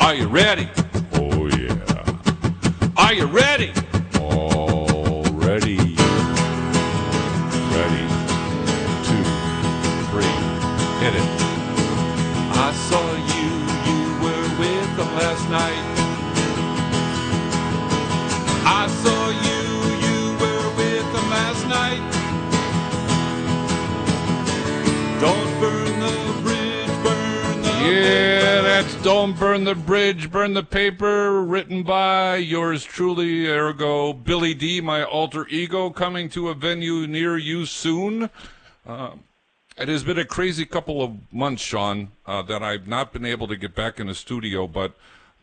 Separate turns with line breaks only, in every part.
Are you ready?
Oh, yeah.
Are you ready?
All ready. Ready. 2, 3.
Hit it. I saw you were with them last night. I saw you were with them last night. Don't burn the bridge, burn the paper.
That's Don't Burn the Bridge, Burn the Paper, written by yours truly, ergo Billy D, my alter ego, coming to a venue near you soon. It has been a crazy couple of months, Sean, that I've not been able to get back in the studio, but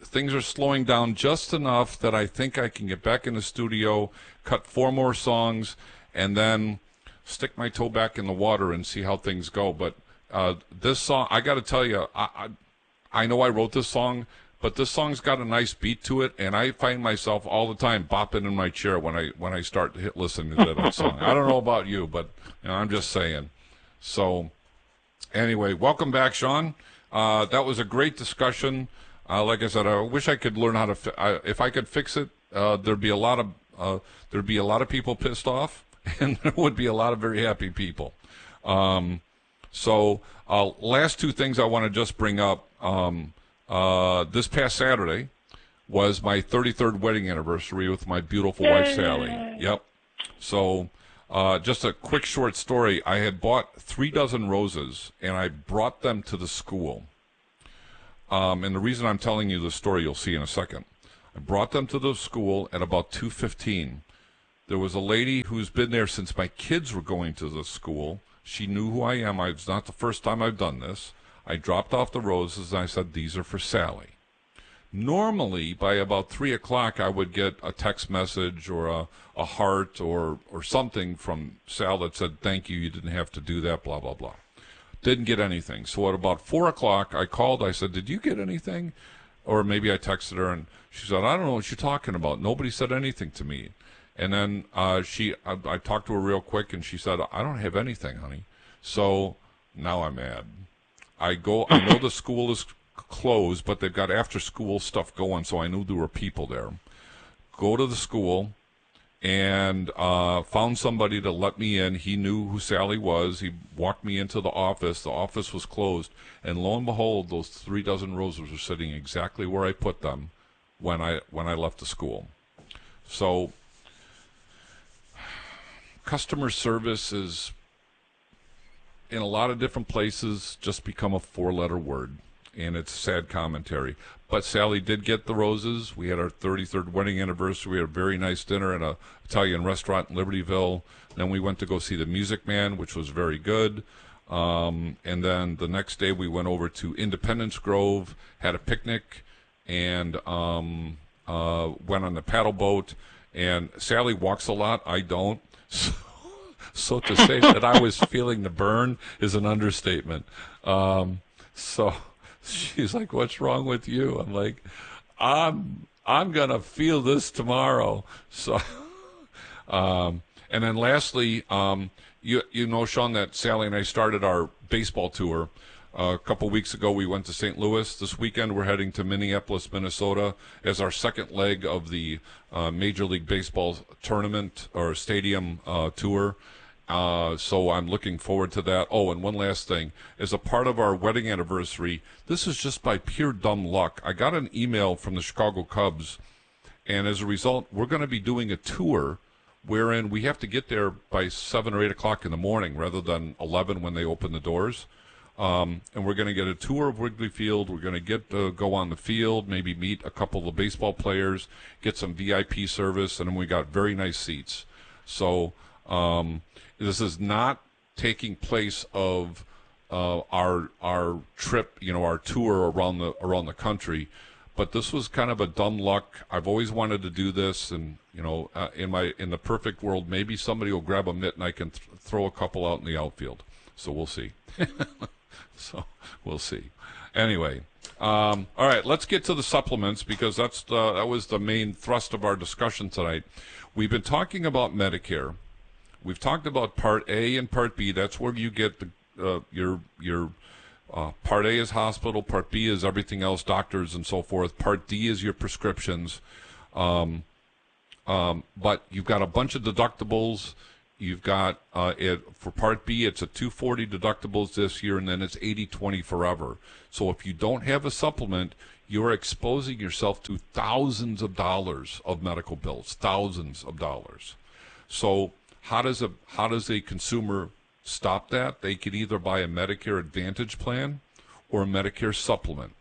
things are slowing down just enough that I think I can get back in the studio, cut 4 more songs, and then stick my toe back in the water and see how things go. But this song, I got to tell you, I know I wrote this song, but this song's got a nice beat to it, and I find myself all the time bopping in my chair when I start listening to that song. I don't know about you, but I'm just saying. So, anyway, welcome back, Sean. That was a great discussion. Like I said, I wish I could learn how to. If I could fix it, there'd be a lot of people pissed off, and there would be a lot of very happy people. So, last 2 things I want to just bring up. This past Saturday was my 33rd wedding anniversary with my beautiful wife, Sally. Yep. So, just a quick short story. I had bought 3 dozen roses, and I brought them to the school. And the reason I'm telling you this story, you'll see in a second. I brought them to the school at about 2:15. There was a lady who's been there since my kids were going to the school. She knew who I am. It's not the first time I've done this. I dropped off the roses, and I said, these are for Sally. Normally, by about 3 o'clock, I would get a text message or a heart or something from Sal that said, thank you, you didn't have to do that, blah, blah, blah. Didn't get anything. So at about 4 o'clock, I called. I said, did you get anything? Or maybe I texted her, and she said, I don't know what you're talking about. Nobody said anything to me. And then I talked to her real quick, and she said, I don't have anything, honey. So now I'm mad. I know the school is closed, but they've got after-school stuff going, so I knew there were people there. Go to the school and found somebody to let me in. He knew who Sally was. He walked me into the office. The office was closed, and lo and behold, those 3 dozen roses were sitting exactly where I put them when I left the school. So customer service is, in a lot of different places, just become a 4-letter word, and it's sad commentary. But Sally did get the roses. We had our 33rd wedding anniversary. We had a very nice dinner at an Italian restaurant in Libertyville. Then we went to go see the Music Man, which was very good. And then the next day we went over to Independence Grove, had a picnic, and went on the paddle boat. And Sally walks a lot. I don't. So to say that I was feeling the burn is an understatement. So she's like, what's wrong with you? I'm like, I'm going to feel this tomorrow. So, and then lastly, you know, Sean, that Sally and I started our baseball tour. A couple weeks ago, we went to St. Louis. This weekend, we're heading to Minneapolis, Minnesota as our second leg of the Major League Baseball tournament or stadium tour. So I'm looking forward to that. Oh, and one last thing. As a part of our wedding anniversary, this is just by pure dumb luck. I got an email from the Chicago Cubs, and as a result, we're going to be doing a tour wherein we have to get there by 7 or 8 o'clock in the morning rather than 11 when they open the doors. And we're going to get a tour of Wrigley Field. We're going to get to go on the field, maybe meet a couple of the baseball players, get some VIP service, and then we got very nice seats. So this is not taking place of our trip, you know, our tour around the country, but this was kind of a dumb luck. I've always wanted to do this, and you know, in the perfect world, maybe somebody will grab a mitt and I can throw a couple out in the outfield. So we'll see. So we'll see. Anyway, all right, let's get to the supplements because that was the main thrust of our discussion tonight. We've been talking about Medicare. We've talked about Part A and Part B. That's where you get your Part A is hospital, Part B is everything else, doctors and so forth. Part D is your prescriptions. But you've got a bunch of deductibles. You've got, for Part B, it's a $240 deductibles this year, and then it's $80/20 forever. So if you don't have a supplement, you're exposing yourself to thousands of dollars of medical bills, thousands of dollars. So how does a consumer stop that? They can either buy a Medicare Advantage plan or a Medicare supplement.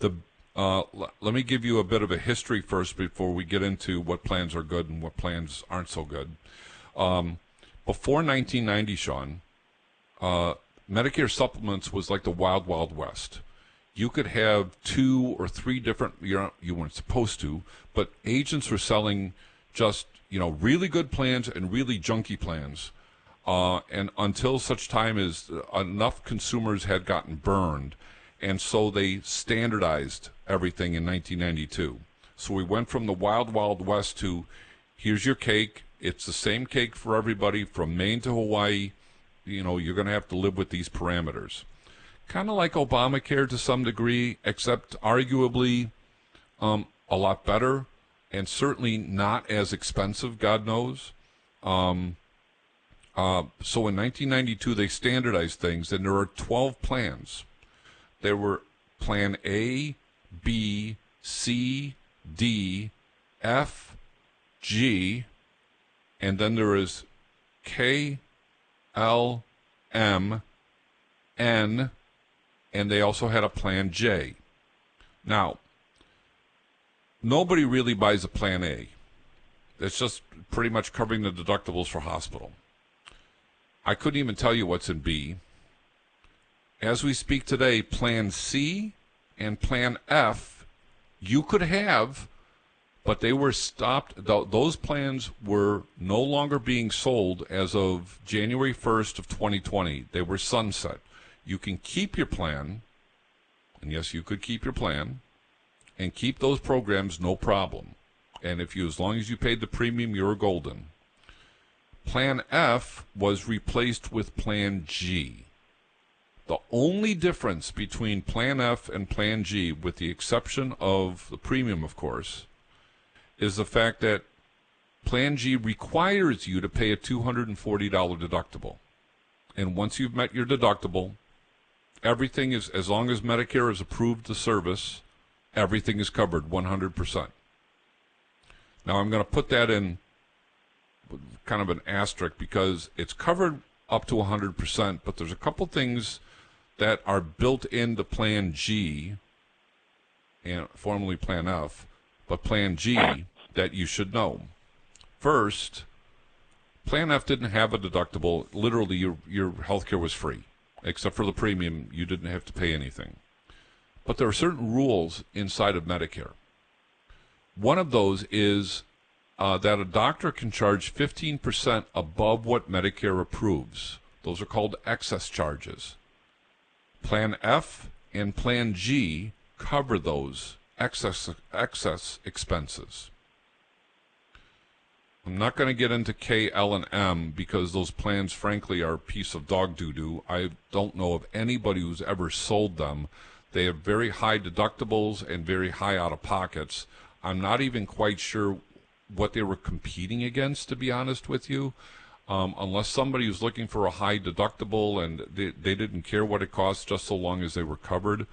Let me give you a bit of a history first before we get into what plans are good and what plans aren't so good. Before 1990, Sean, Medicare Supplements was like the wild, wild west. You could have 2 or 3 different, you weren't supposed to, but agents were selling just, really good plans and really junky plans. And until such time as enough consumers had gotten burned, and so they standardized everything in 1992. So we went from the wild, wild west to, here's your cake. It's the same cake for everybody from Maine to Hawaii. You're going to have to live with these parameters. Kind of like Obamacare to some degree, except arguably a lot better and certainly not as expensive, God knows. So in 1992, they standardized things, and there are 12 plans. There were Plan A, B, C, D, F, G, and then there is K, L, M, N, and they also had a Plan J. Now, nobody really buys a Plan A. It's just pretty much covering the deductibles for hospital. I couldn't even tell you what's in B. As we speak today, Plan C and Plan F you could have, but they were stopped. Those plans were no longer being sold as of January 1st of 2020. They were sunset. You can keep your plan, and yes, you could keep your plan, and keep those programs, no problem. And as long as you paid the premium, you're golden. Plan F was replaced with Plan G. The only difference between Plan F and Plan G, with the exception of the premium, of course, is the fact that Plan G requires you to pay a $240 deductible. And once you've met your deductible, everything is, as long as Medicare has approved the service, everything is covered 100%. Now, I'm going to put that in kind of an asterisk because it's covered up to 100%, but there's a couple things that are built into Plan G, and formerly Plan F, but Plan G that you should know. First, Plan F didn't have a deductible. Literally, your health care was free. Except for the premium, you didn't have to pay anything. But there are certain rules inside of Medicare. One of those is that a doctor can charge 15% above what Medicare approves. Those are called excess charges. Plan F and Plan G cover those excess expenses. I'm not going to get into K, L, and M because those plans, frankly, are a piece of dog doo-doo. I don't know of anybody who's ever sold them. They have very high deductibles and very high out-of-pockets. I'm not even quite sure what they were competing against, to be honest with you, unless somebody was looking for a high deductible and they didn't care what it cost just so long as they were covered.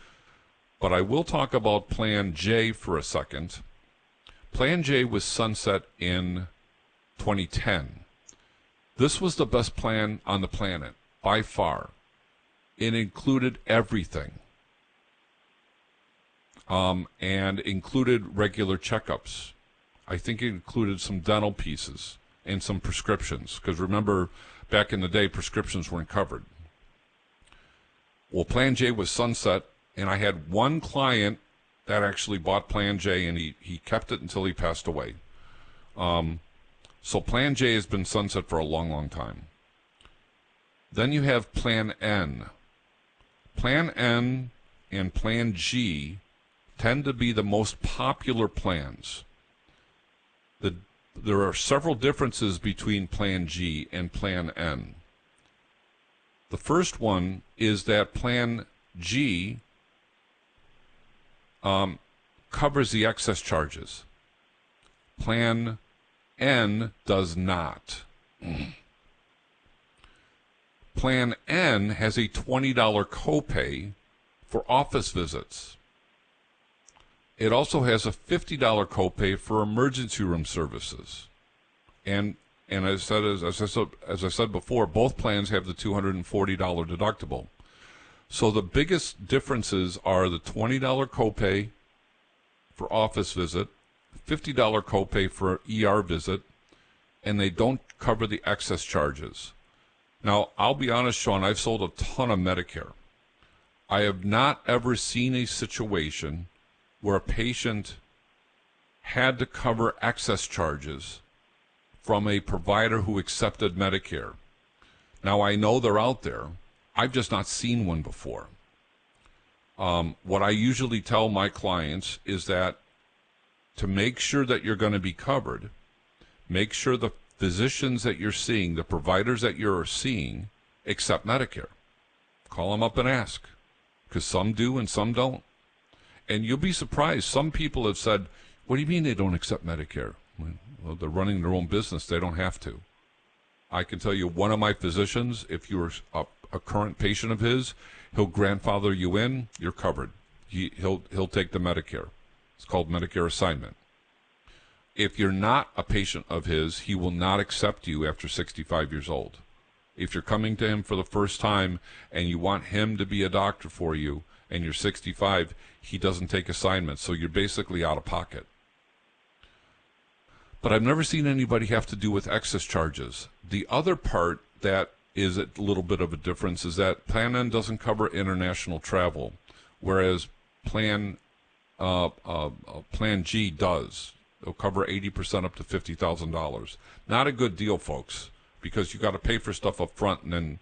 But I will talk about Plan J for a second. Plan J was sunset in 2010. This was the best plan on the planet, by far. It included everything. And included regular checkups. I think it included some dental pieces and some prescriptions, because remember, back in the day, prescriptions weren't covered. Well, Plan J was sunset, and I had one client that actually bought Plan J, and he kept it until he passed away. So Plan J has been sunset for a long, long time. Then you have Plan N. Plan N and Plan G tend to be the most popular plans. There are several differences between Plan G and Plan N. The first one is that Plan G covers the excess charges. Plan N does not. Plan N has a $20 copay for office visits. It also has a $50 copay for emergency room services. And as I said before, both plans have the $240 deductible. So the biggest differences are the $20 copay for office visit, $50 copay for ER visit, and they don't cover the excess charges. Now, I'll be honest, Sean, I've sold a ton of Medicare. I have not ever seen a situation where a patient had to cover excess charges from a provider who accepted Medicare. Now, I know they're out there. I've just not seen one before. What I usually tell my clients is that to make sure that you're going to be covered, make sure the physicians that you're seeing, the providers that you're seeing, accept Medicare. Call them up and ask, because some do and some don't. And you'll be surprised. Some people have said, what do you mean they don't accept Medicare? Well, they're running their own business. They don't have to. I can tell you, one of my physicians, if you're a current patient of his, he'll grandfather you in, you're covered. He'll take the Medicare. It's called Medicare assignment. If you're not a patient of his, he will not accept you after 65 years old. If you're coming to him for the first time and you want him to be a doctor for you and you're 65, he doesn't take assignments, so you're basically out of pocket. But I've never seen anybody have to do with excess charges. The other part that is a little bit of a difference is that Plan N doesn't cover international travel, whereas Plan G does. It'll cover 80% up to $50,000. Not a good deal, folks, because you got to pay for stuff up front and then,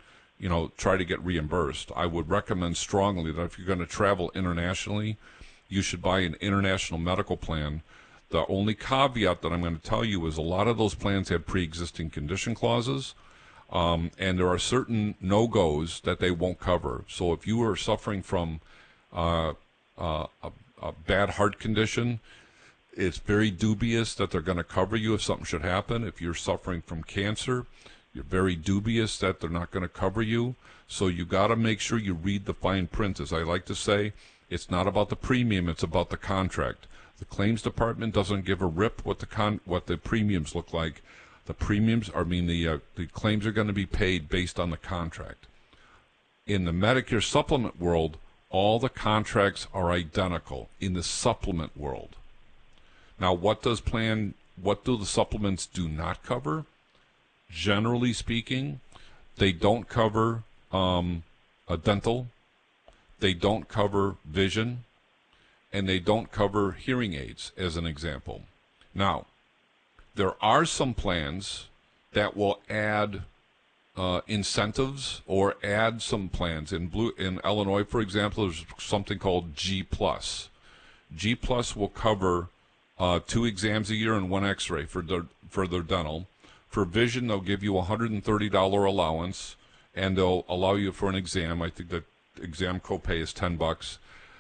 try to get reimbursed. I would recommend strongly that if you're going to travel internationally, you should buy an international medical plan. The only caveat that I'm going to tell you is a lot of those plans have pre-existing condition clauses, and there are certain no-goes that they won't cover. So if you are suffering from a bad heart condition, it's very dubious that they're going to cover you if something should happen. If you're suffering from cancer, you're very dubious that they're not going to cover you. So you got to make sure you read the fine print. As I like to say, it's not about the premium, it's about the contract. The claims department doesn't give a rip what the premiums look like. The premiums, the claims are going to be paid based on the contract. In the Medicare supplement world, all the contracts are identical in the supplement world. Now, what do the supplements do not cover? Generally speaking, they don't cover a dental, they don't cover vision, and they don't cover hearing aids, as an example. Now, there are some plans that will add incentives or add some plans. In Illinois, for example, there's something called G+. G+ will cover 2 exams a year and 1 x-ray for their dental. For vision, they'll give you a $130 allowance, and they'll allow you for an exam. I think that exam copay is $10.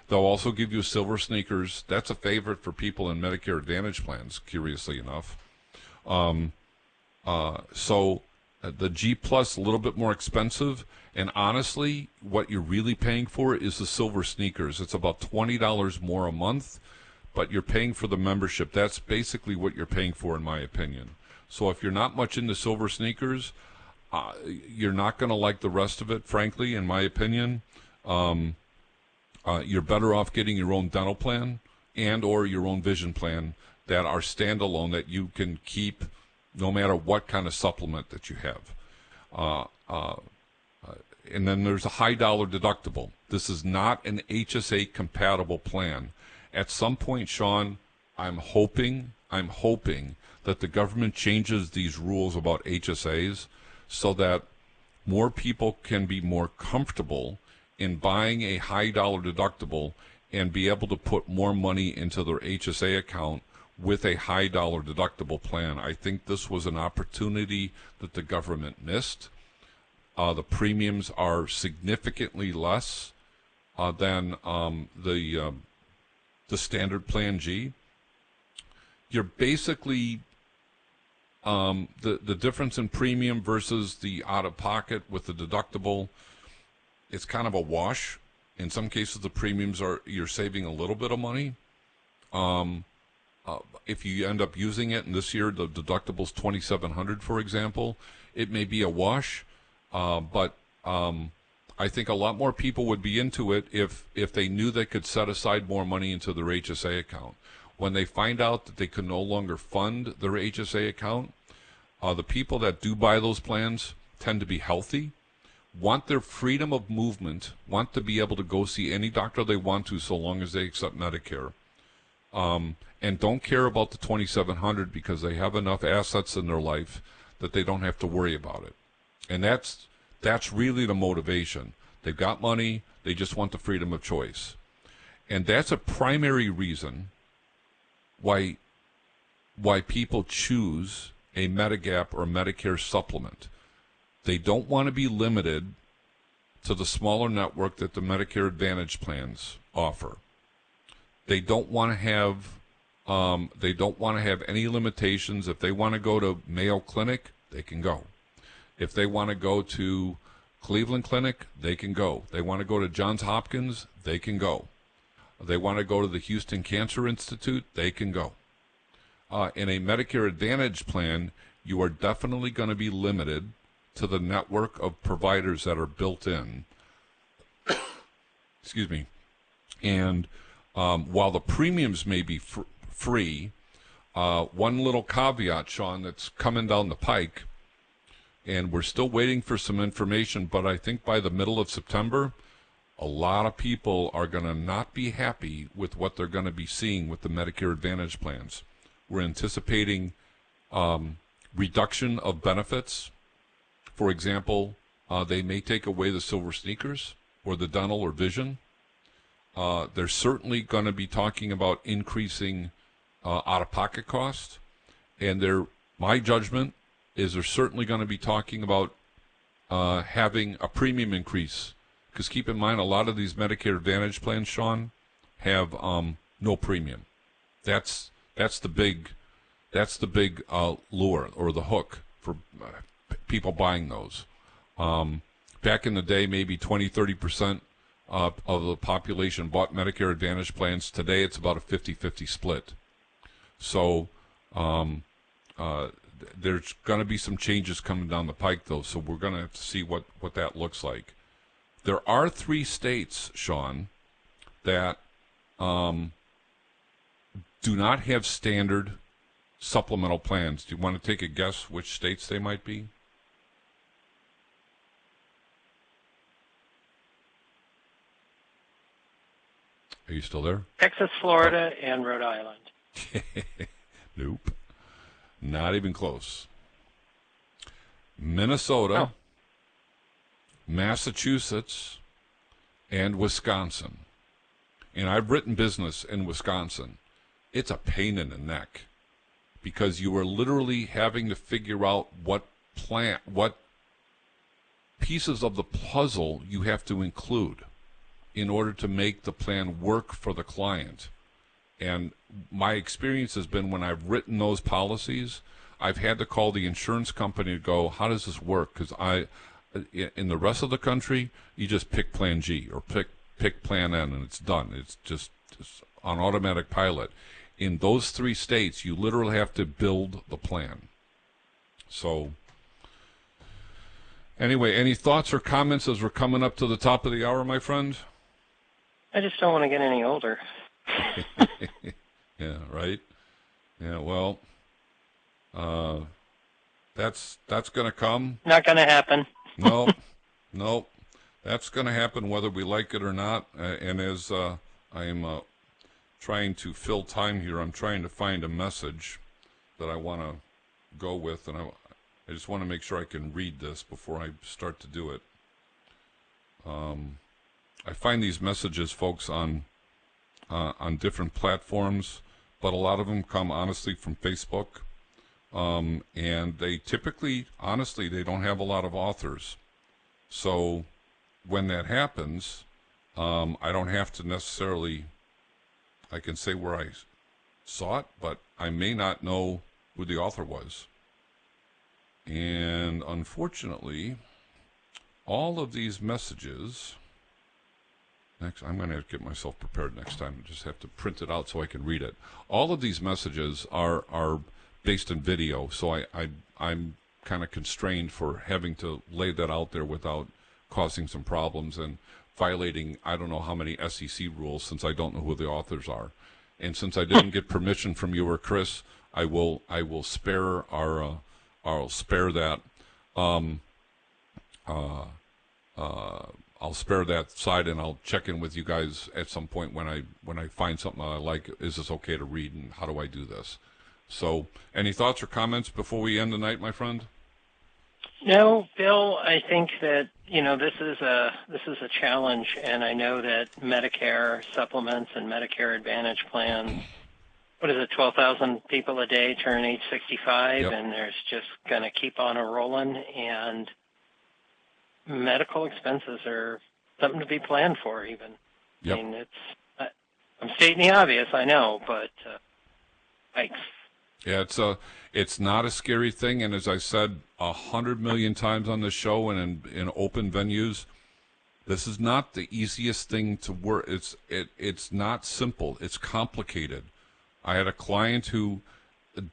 They'll also give you silver sneakers. That's a favorite for people in Medicare Advantage plans, curiously enough. So the G+, a little bit more expensive, and honestly, what you're really paying for is the silver sneakers. It's about $20 more a month, but you're paying for the membership. That's basically what you're paying for, in my opinion. So if you're not much into silver sneakers, you're not going to like the rest of it, frankly, in my opinion. You're better off getting your own dental plan and or your own vision plan that are standalone that you can keep no matter what kind of supplement that you have. And then there's a high dollar deductible. This is not an HSA compatible plan. At some point, Sean, I'm hoping that the government changes these rules about HSAs so that more people can be more comfortable in buying a high dollar deductible and be able to put more money into their HSA account with a high dollar deductible plan. I think this was an opportunity that the government missed. The premiums are significantly less than the standard plan G. You're basically the difference in premium versus the out-of-pocket with the deductible, it's kind of a wash. In some cases, the premiums you're saving a little bit of money. If you end up using it, and this year the deductible's $2,700, for example, it may be a wash. But I think a lot more people would be into it if they knew they could set aside more money into their HSA account. When they find out that they can no longer fund their HSA account, the people that do buy those plans tend to be healthy, want their freedom of movement, want to be able to go see any doctor they want to so long as they accept Medicare, and don't care about the $2,700 because they have enough assets in their life that they don't have to worry about it. And that's really the motivation. They've got money, they just want the freedom of choice. And that's a primary reason why people choose a Medigap or Medicare supplement. They don't want to be limited to the smaller network that the Medicare Advantage plans offer. They don't want to have any limitations. If they want to go to Mayo Clinic, they can go. If they want to go to Cleveland Clinic, they can go. They want to go to Johns Hopkins, they can go. They want to go to the Houston Cancer Institute, they can go. In a Medicare Advantage plan, you are definitely going to be limited to the network of providers that are built in. Excuse me. And while the premiums may be free, one little caveat, Sean, that's coming down the pike, and we're still waiting for some information, but I think by the middle of September, a lot of people are going to not be happy with what they're going to be seeing with the Medicare Advantage plans. We're anticipating reduction of benefits. For example, they may take away the silver sneakers or the dental or vision. They're certainly going to be talking about increasing out-of-pocket costs, and my judgment is they're certainly going to be talking about having a premium increase. Because keep in mind, a lot of these Medicare Advantage plans, Sean, have no premium. That's the big lure or the hook for people buying those. Back in the day, maybe 20-30% of the population bought Medicare Advantage plans. Today, it's about a 50-50 split. So there's going to be some changes coming down the pike, though, so we're going to have to see what that looks like. There are 3 states, Sean, that do not have standard supplemental plans. Do you want to take a guess which states they might be? Are you still there?
Texas, Florida, and Rhode Island.
Nope. Not even close. Minnesota, Massachusetts, and Wisconsin. And I've written business in Wisconsin. It's a pain in the neck because you are literally having to figure out what pieces of the puzzle you have to include in order to make the plan work for the client. And my experience has been when I've written those policies, I've had to call the insurance company to go, how does this work? Because in the rest of the country, you just pick Plan G or pick Plan N and it's done. It's just on automatic pilot. In those 3 states, you literally have to build the plan. So anyway, any thoughts or comments as we're coming up to the top of the hour, my friend?
I just don't want to get any older.
Yeah, right. Yeah, well, that's going to come.
Not going to happen.
No, that's going to happen whether we like it or not. And as I'm trying to fill time here, I'm trying to find a message that I want to go with, and I just want to make sure I can read this before I start to do it. I find these messages, folks, on different platforms, but a lot of them come honestly from Facebook, and they typically, honestly, they don't have a lot of authors. So when that happens, I don't have to necessarily, I can say where I saw it, but I may not know who the author was. And unfortunately, all of these messages, I'm going to have to get myself prepared next time. I just have to print it out so I can read it. All of these messages are based in video, so I'm kind of constrained for having to lay that out there without causing some problems and violating I don't know how many SEC rules, since I don't know who the authors are. And since I didn't get permission from you or Chris, I will spare I'll spare that. I'll spare that side, and I'll check in with you guys at some point when I find something I like. Is this okay to read, and how do I do this? So, any thoughts or comments before we end the night, my friend?
No, Bill. I think that this is a challenge, and I know that Medicare Supplements and Medicare Advantage plans. What is it? 12,000 people a day turn age 65,
yep.
And there's just going to keep on a rolling, and medical expenses are something to be planned for, even.
Yep.
I mean, I'm stating the obvious, I know, but thanks.
Yeah, it's not a scary thing, and as I said 100 million times on the show and in open venues, this is not the easiest thing to work. It's not simple. It's complicated. I had a client who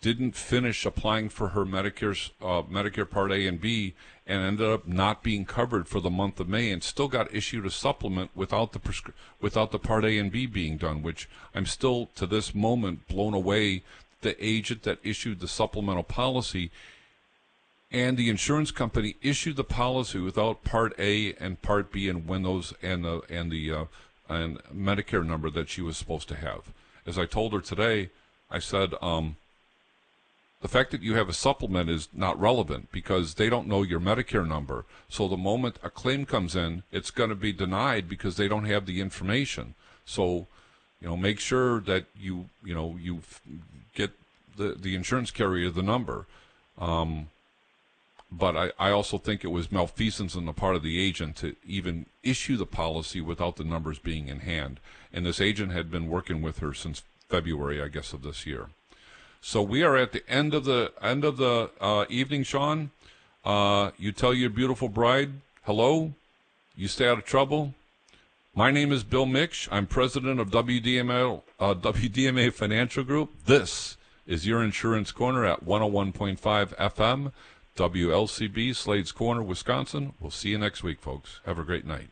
didn't finish applying for her Medicare Part A and B, and ended up not being covered for the month of May, and still got issued a supplement without the Part A and B being done, which I'm still to this moment blown away. The agent that issued the supplemental policy and the insurance company issued the policy without Part A and Part B and when those and Medicare number that she was supposed to have. As I told her today, I said, the fact that you have a supplement is not relevant because they don't know your Medicare number. So the moment a claim comes in, it's going to be denied because they don't have the information. So, make sure that you get the insurance carrier the number. But I also think it was malfeasance on the part of the agent to even issue the policy without the numbers being in hand. And this agent had been working with her since February, I guess, of this year. So we are at the end of the evening, Sean. You tell your beautiful bride hello. You stay out of trouble. My name is Bill Miksch. I'm president of WDMA Financial Group. This is your Insurance Corner at 101.5 FM, WLCB, Slade's Corner, Wisconsin. We'll see you next week, folks. Have a great night.